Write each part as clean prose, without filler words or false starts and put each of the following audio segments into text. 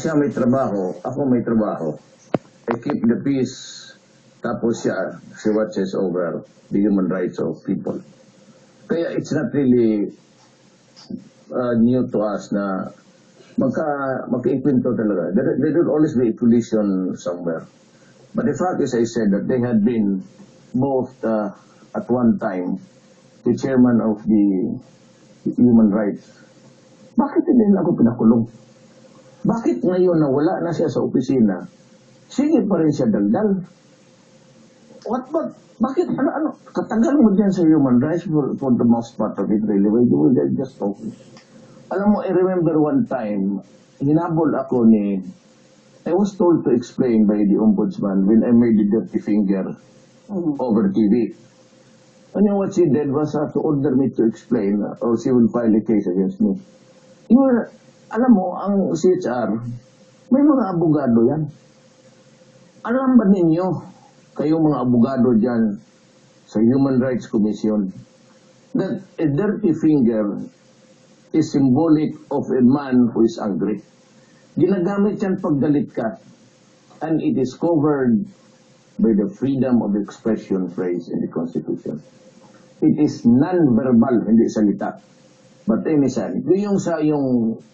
siya may trabaho, ako may trabaho. I keep the peace. Tapos siya, she watches over the human rights of people. Kaya it's not really new to us na magka-ikwento talaga. There will always be a collision somewhere. But the fact is, I said that they had been both at one time the chairman of the human rights. Bakit hindi na ako pinakulong? Bakit ngayon na wala na siya sa opisina, sige pa rin siya daldal? Bakit? Ano? Katagal mo dyan sa human rights for the most part of it, really. Why do they just focus? Alam mo, I remember one time, hinabol ako I was told to explain by the ombudsman when I made the dirty finger over TV. And you know what she did was to order me to explain or she will file a case against me. Alam mo, ang CHR, may mga abogado yan. Alam ba ninyo, kayong mga abogado dyan sa Human Rights Commission, that a dirty finger is symbolic of a man who is angry. Ginagamit yan pag galit ka. And it is covered by the freedom of expression phrase in the Constitution. It is non-verbal, hindi salita. But anysan, yung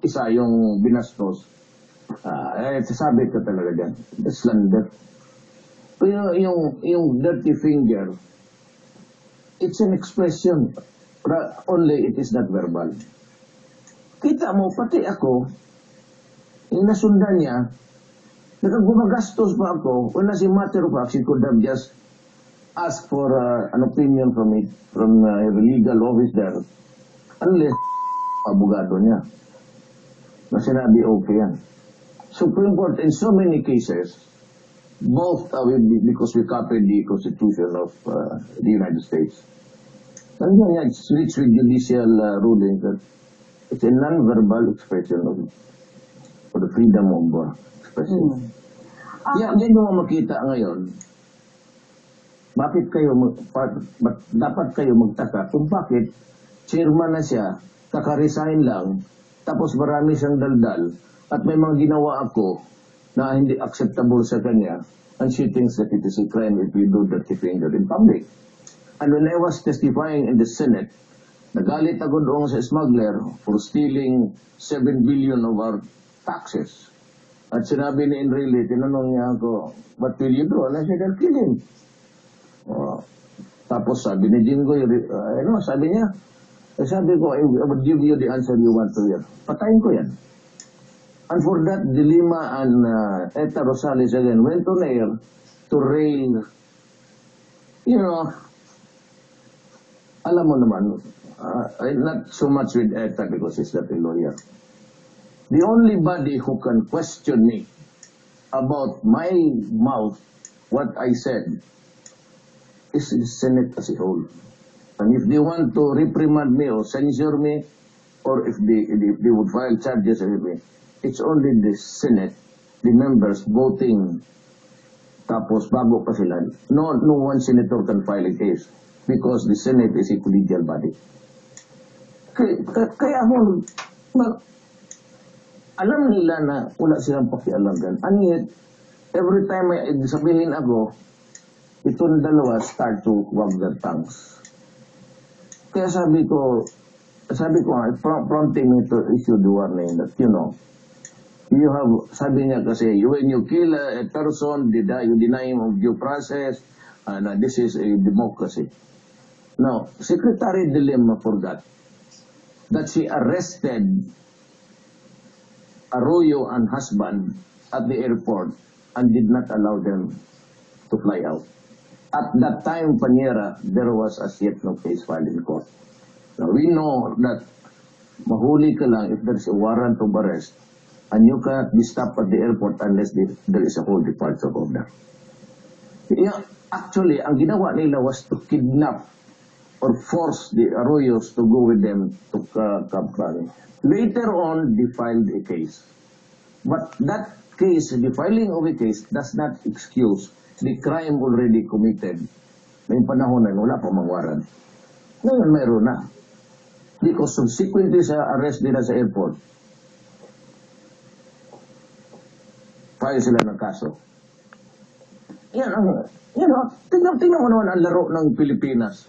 isa yung binastos, sasabi ka talaga dyan. The slander. Pero yung dirty finger, it's an expression. Only it is not verbal. Kita mo, pati ako, yung nasundan niya, nakagumagastos pa ako, when as a matter of fact, she could have just asked for an opinion from a legal officer, unless abogado niya, na sinabi okay yan. Supreme Court, in so many cases, both because we copied the Constitution of the United States, and then it's with judicial ruling that it's a non-verbal expression of the freedom of expression. Yan yung makita ngayon. Bakit dapat kayo magtaka kung bakit chairman na siya, kaka-resign lang, tapos marami siyang daldal, at may mga ginawa ako na hindi acceptable sa kanya, and she thinks that it is a crime if you do dirty finger in public. And when I was testifying in the Senate, nagalit ako doon sa smuggler for stealing 7 billion of our taxes. At sinabi ni Enrile, tinanong niya ako, what will you do? And I said, I'll kill him. Tapos sabi ni Jinggoy, sabi niya, sabi ko, I would give you the answer you want to hear. Patayin ko yan. And for that, De Lima and Eta Rosales again went on air to rail, alam mo naman, not so much with Eta because he's not a lawyer. The only body who can question me about my mouth, what I said, is the Senate as a whole. And if they want to reprimand me or censure me, or if they would file charges against me, it's only the Senate, the members voting, tapos bago pa sila. No one senator can file a case because the Senate is a collegial body. Kaya alam nila na wala silang pakialam gan. And yet, every time sabihin ako, itong dalawa start to wag their tongues. Kaya sabi ko, prompting me to issue the warning that, you have, sabi niya kasi, when you kill a person, you deny him of due process, and this is a democracy. Now, Secretary De Lima forgot that she arrested Arroyo and husband at the airport and did not allow them to fly out. At that time, Paniera, there was as yet no case filed in court. Now, we know that mahuli ka lang if there is a warrant of arrest and you cannot be stopped at the airport unless there is a whole departure order. Actually, ang ginawa nila was to kidnap or force the Arroyos to go with them to Camp Crame. Later on, they filed a case. But that case, the filing of a case, does not excuse the crime already committed. May panahon na wala pa mang warrant. Ngayon mayroon na. Because subsequently sa arrest nila sa airport, file sila ng kaso. Yan ang, tingnan mo naman ang laro ng Pilipinas.